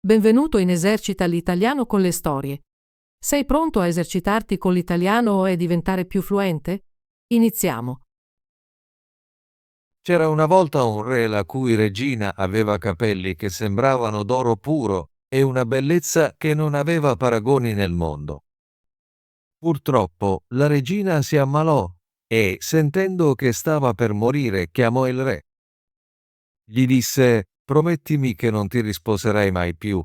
Benvenuto in Esercita l'italiano con le storie. Sei pronto a esercitarti con l'italiano e diventare più fluente? Iniziamo. C'era una volta un re la cui regina aveva capelli che sembravano d'oro puro e una bellezza che non aveva paragoni nel mondo. Purtroppo la regina si ammalò e, sentendo che stava per morire, chiamò il re. Gli disse: «Promettimi che non ti risposerai mai più,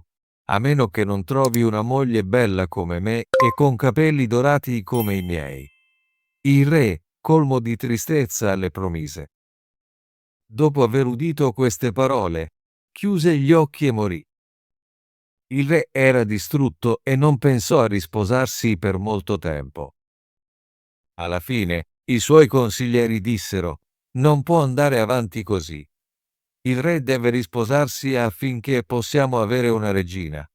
a meno che non trovi una moglie bella come me e con capelli dorati come i miei». Il re, colmo di tristezza, le promise. Dopo aver udito queste parole, chiuse gli occhi e morì. Il re era distrutto e non pensò a risposarsi per molto tempo. Alla fine, i suoi consiglieri dissero: «Non può andare avanti così. Il re deve risposarsi affinché possiamo avere una regina».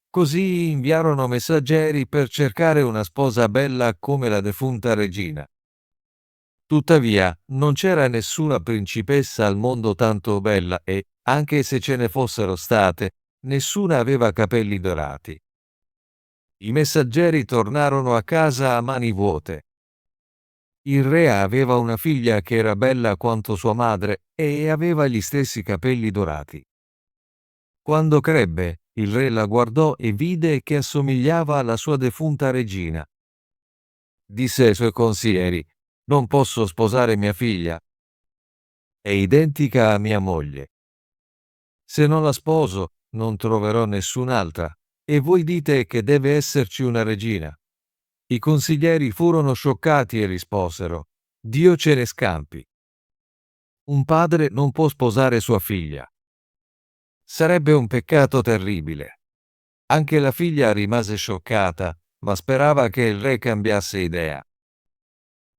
Così inviarono messaggeri per cercare una sposa bella come la defunta regina. Tuttavia, non c'era nessuna principessa al mondo tanto bella e, anche se ce ne fossero state, nessuna aveva capelli dorati. I messaggeri tornarono a casa a mani vuote. Il re aveva una figlia che era bella quanto sua madre e aveva gli stessi capelli dorati. Quando crebbe, il re la guardò e vide che assomigliava alla sua defunta regina. Disse ai suoi consiglieri: «Non posso sposare mia figlia. È identica a mia moglie. Se non la sposo, non troverò nessun'altra, e voi dite che deve esserci una regina». I consiglieri furono scioccati e risposero: «Dio ce ne scampi. Un padre non può sposare sua figlia. Sarebbe un peccato terribile». Anche la figlia rimase scioccata, ma sperava che il re cambiasse idea.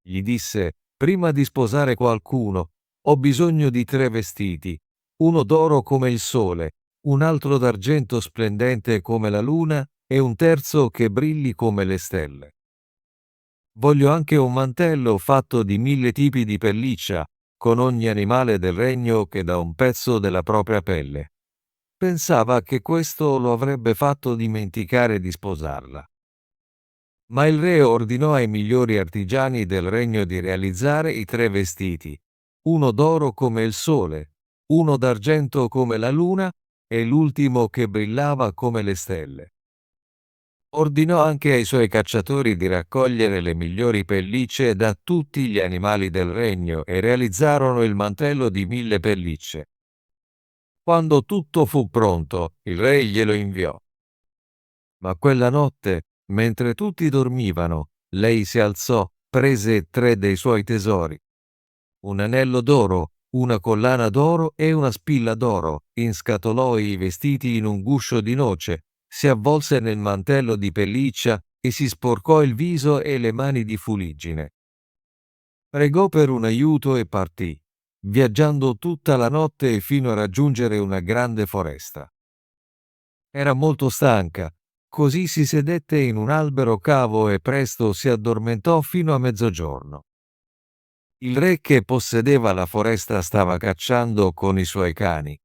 Gli disse: «Prima di sposare qualcuno, ho bisogno di 3 vestiti, uno d'oro come il sole, un altro d'argento splendente come la luna e un terzo che brilli come le stelle. Voglio anche un mantello fatto di 1000 tipi di pelliccia, con ogni animale del regno che dà un pezzo della propria pelle». Pensava che questo lo avrebbe fatto dimenticare di sposarla. Ma il re ordinò ai migliori artigiani del regno di realizzare i 3 vestiti, uno d'oro come il sole, uno d'argento come la luna e l'ultimo che brillava come le stelle. Ordinò anche ai suoi cacciatori di raccogliere le migliori pellicce da tutti gli animali del regno e realizzarono il mantello di 1000 pellicce. Quando tutto fu pronto, il re glielo inviò. Ma quella notte, mentre tutti dormivano, lei si alzò, prese 3 dei suoi tesori: un anello d'oro, una collana d'oro e una spilla d'oro, inscatolò i vestiti in un guscio di noce, si avvolse nel mantello di pelliccia e si sporcò il viso e le mani di fuliggine. Pregò per un aiuto e partì, viaggiando tutta la notte fino a raggiungere una grande foresta. Era molto stanca, così si sedette in un albero cavo e presto si addormentò fino a mezzogiorno. Il re che possedeva la foresta stava cacciando con i suoi cani.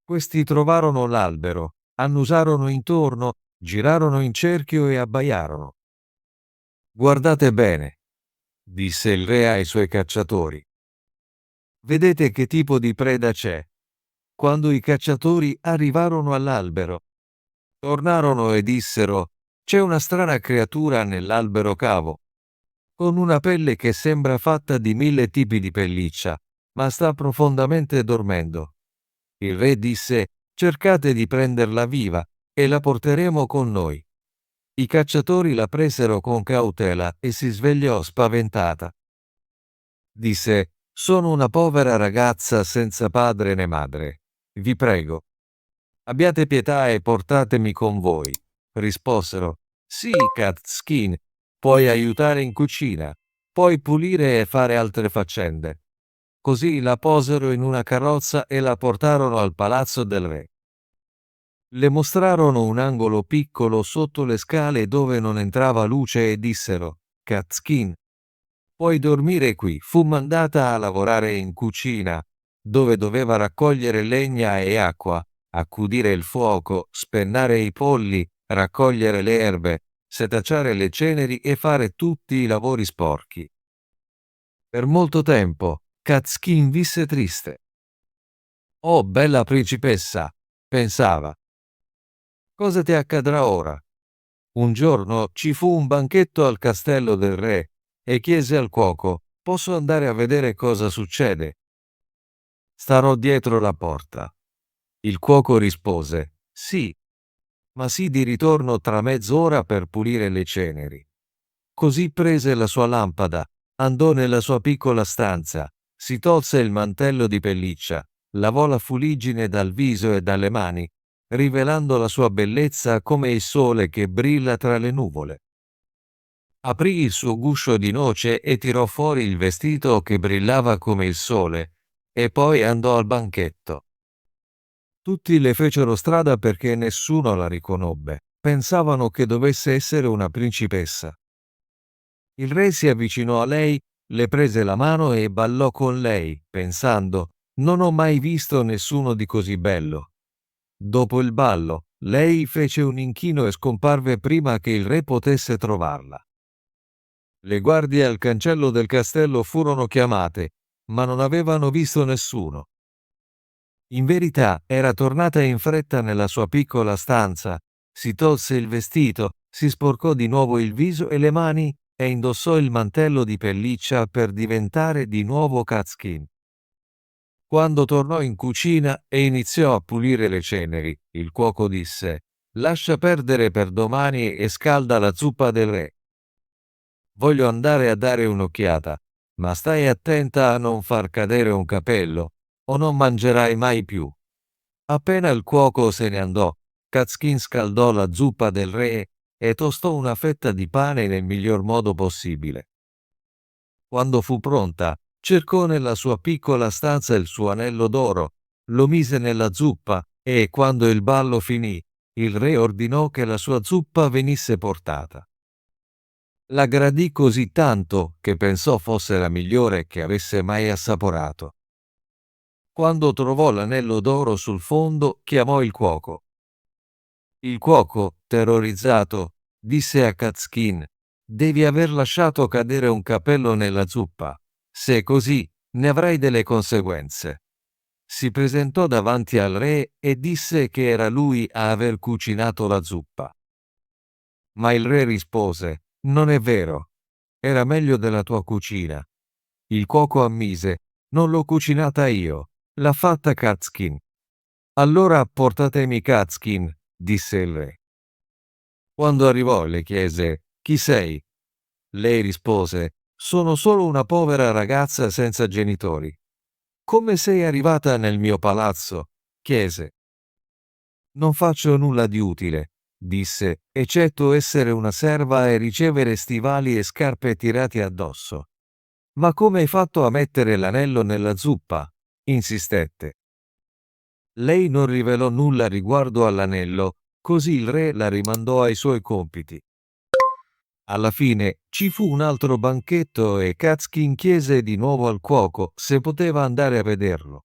Questi trovarono l'albero, annusarono intorno, girarono in cerchio e abbaiarono. «Guardate bene», disse il re ai suoi cacciatori. «Vedete che tipo di preda c'è?» Quando i cacciatori arrivarono all'albero, tornarono e dissero: «C'è una strana creatura nell'albero cavo, con una pelle che sembra fatta di 1000 tipi di pelliccia, ma sta profondamente dormendo». Il re disse: «Cercate di prenderla viva, e la porteremo con noi». I cacciatori la presero con cautela e si svegliò spaventata. Disse: «Sono una povera ragazza senza padre né madre. Vi prego, abbiate pietà e portatemi con voi». Risposero: «Sì, Catskin, puoi aiutare in cucina, puoi pulire e fare altre faccende». Così la posero in una carrozza e la portarono al palazzo del re. Le mostrarono un angolo piccolo sotto le scale dove non entrava luce e dissero: «Catskin, puoi dormire qui». Fu mandata a lavorare in cucina, dove doveva raccogliere legna e acqua, accudire il fuoco, spennare i polli, raccogliere le erbe, setacciare le ceneri e fare tutti i lavori sporchi. Per molto tempo, Catskin visse triste. «Oh, bella principessa», pensava. «Cosa ti accadrà ora?» Un giorno ci fu un banchetto al castello del re e chiese al cuoco: «Posso andare a vedere cosa succede?» «Starò dietro la porta». Il cuoco rispose: «Sì, ma sii di ritorno tra mezz'ora per pulire le ceneri». Così prese la sua lampada, andò nella sua piccola stanza, si tolse il mantello di pelliccia, lavò la fuliggine dal viso e dalle mani, rivelando la sua bellezza come il sole che brilla tra le nuvole. Aprì il suo guscio di noce e tirò fuori il vestito che brillava come il sole, e poi andò al banchetto. Tutti le fecero strada perché nessuno la riconobbe. Pensavano che dovesse essere una principessa. Il re si avvicinò a lei, le prese la mano e ballò con lei, pensando: «Non ho mai visto nessuno di così bello». Dopo il ballo, lei fece un inchino e scomparve prima che il re potesse trovarla. Le guardie al cancello del castello furono chiamate, ma non avevano visto nessuno. In verità era tornata in fretta nella sua piccola stanza, si tolse il vestito, si sporcò di nuovo il viso e le mani e indossò il mantello di pelliccia per diventare di nuovo Catskin. Quando tornò in cucina e iniziò a pulire le ceneri, il cuoco disse: «Lascia perdere per domani e scalda la zuppa del re. Voglio andare a dare un'occhiata, ma stai attenta a non far cadere un capello, o non mangerai mai più». Appena il cuoco se ne andò, Catskin scaldò la zuppa del re e tostò una fetta di pane nel miglior modo possibile. Quando fu pronta, cercò nella sua piccola stanza il suo anello d'oro, lo mise nella zuppa e, quando il ballo finì, il re ordinò che la sua zuppa venisse portata. La gradì così tanto che pensò fosse la migliore che avesse mai assaporato. Quando trovò l'anello d'oro sul fondo, chiamò il cuoco. Il cuoco, terrorizzato, disse a Catskin: «Devi aver lasciato cadere un capello nella zuppa. Se è così, ne avrai delle conseguenze». Si presentò davanti al re e disse che era lui a aver cucinato la zuppa. Ma il re rispose: «Non è vero. Era meglio della tua cucina». Il cuoco ammise: «Non l'ho cucinata io, l'ha fatta Catskin». «Allora portatemi Catskin», disse il re. Quando arrivò le chiese: «Chi sei?» Lei rispose: «Sono solo una povera ragazza senza genitori». «Come sei arrivata nel mio palazzo?» chiese. «Non faccio nulla di utile», disse, «eccetto essere una serva e ricevere stivali e scarpe tirati addosso». «Ma come hai fatto a mettere l'anello nella zuppa?» insistette. Lei non rivelò nulla riguardo all'anello, così il re la rimandò ai suoi compiti. Alla fine ci fu un altro banchetto e Catskin chiese di nuovo al cuoco se poteva andare a vederlo.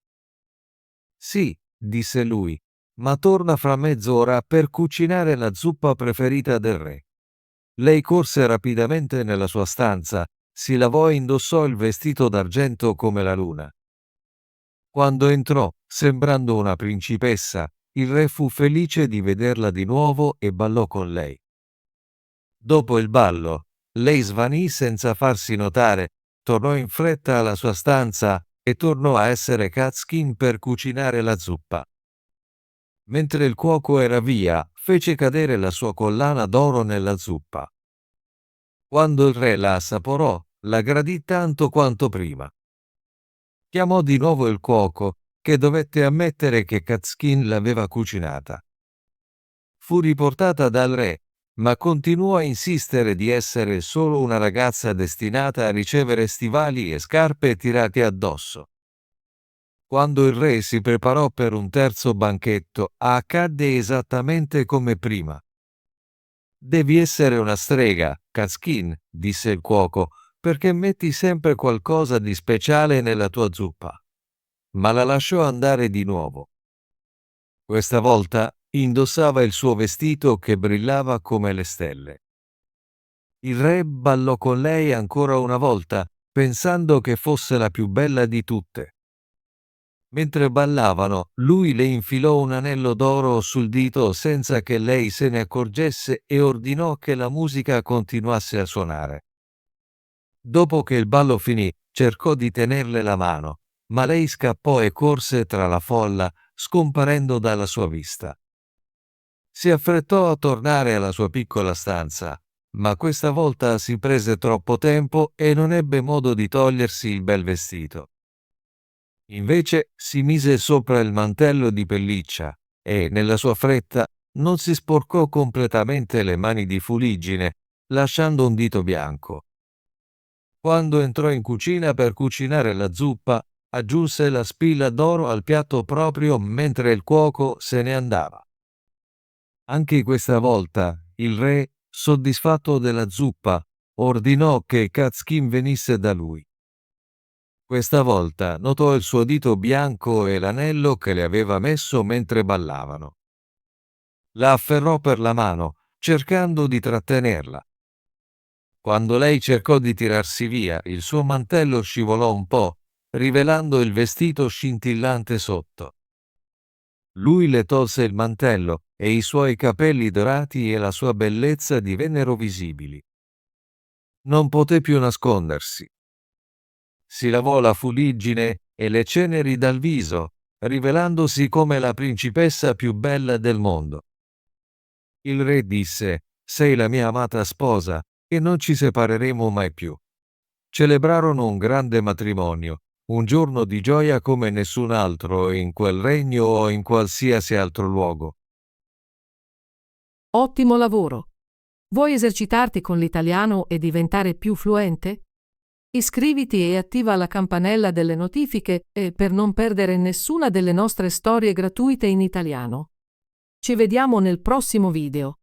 «Sì», disse lui, «ma torna fra mezz'ora per cucinare la zuppa preferita del re». Lei corse rapidamente nella sua stanza, si lavò e indossò il vestito d'argento come la luna. Quando entrò, sembrando una principessa, il re fu felice di vederla di nuovo e ballò con lei. Dopo il ballo, lei svanì senza farsi notare, tornò in fretta alla sua stanza e tornò a essere Catskin per cucinare la zuppa. Mentre il cuoco era via, fece cadere la sua collana d'oro nella zuppa. Quando il re la assaporò, la gradì tanto quanto prima. Chiamò di nuovo il cuoco, che dovette ammettere che Catskin l'aveva cucinata. Fu riportata dal re, ma continuò a insistere di essere solo una ragazza destinata a ricevere stivali e scarpe tirati addosso. Quando il re si preparò per un terzo banchetto, accadde esattamente come prima. «Devi essere una strega, Catskin», disse il cuoco, «perché metti sempre qualcosa di speciale nella tua zuppa». Ma la lasciò andare di nuovo. Questa volta indossava il suo vestito che brillava come le stelle. Il re ballò con lei ancora una volta, pensando che fosse la più bella di tutte. Mentre ballavano, lui le infilò un anello d'oro sul dito senza che lei se ne accorgesse e ordinò che la musica continuasse a suonare. Dopo che il ballo finì, cercò di tenerle la mano, ma lei scappò e corse tra la folla, scomparendo dalla sua vista. Si affrettò a tornare alla sua piccola stanza, ma questa volta si prese troppo tempo e non ebbe modo di togliersi il bel vestito. Invece si mise sopra il mantello di pelliccia e, nella sua fretta, non si sporcò completamente le mani di fuliggine, lasciando un dito bianco. Quando entrò in cucina per cucinare la zuppa, aggiunse la spilla d'oro al piatto proprio mentre il cuoco se ne andava. Anche questa volta il re, soddisfatto della zuppa, ordinò che Kazkin venisse da lui. Questa volta notò il suo dito bianco e l'anello che le aveva messo mentre ballavano. La afferrò per la mano, cercando di trattenerla. Quando lei cercò di tirarsi via, il suo mantello scivolò un po', rivelando il vestito scintillante sotto. Lui le tolse il mantello e i suoi capelli dorati e la sua bellezza divennero visibili. Non poté più nascondersi. Si lavò la fuliggine e le ceneri dal viso, rivelandosi come la principessa più bella del mondo. Il re disse: «Sei la mia amata sposa, e non ci separeremo mai più». Celebrarono un grande matrimonio, un giorno di gioia come nessun altro in quel regno o in qualsiasi altro luogo. Ottimo lavoro! Vuoi esercitarti con l'italiano e diventare più fluente? Iscriviti e attiva la campanella delle notifiche per non perdere nessuna delle nostre storie gratuite in italiano. Ci vediamo nel prossimo video.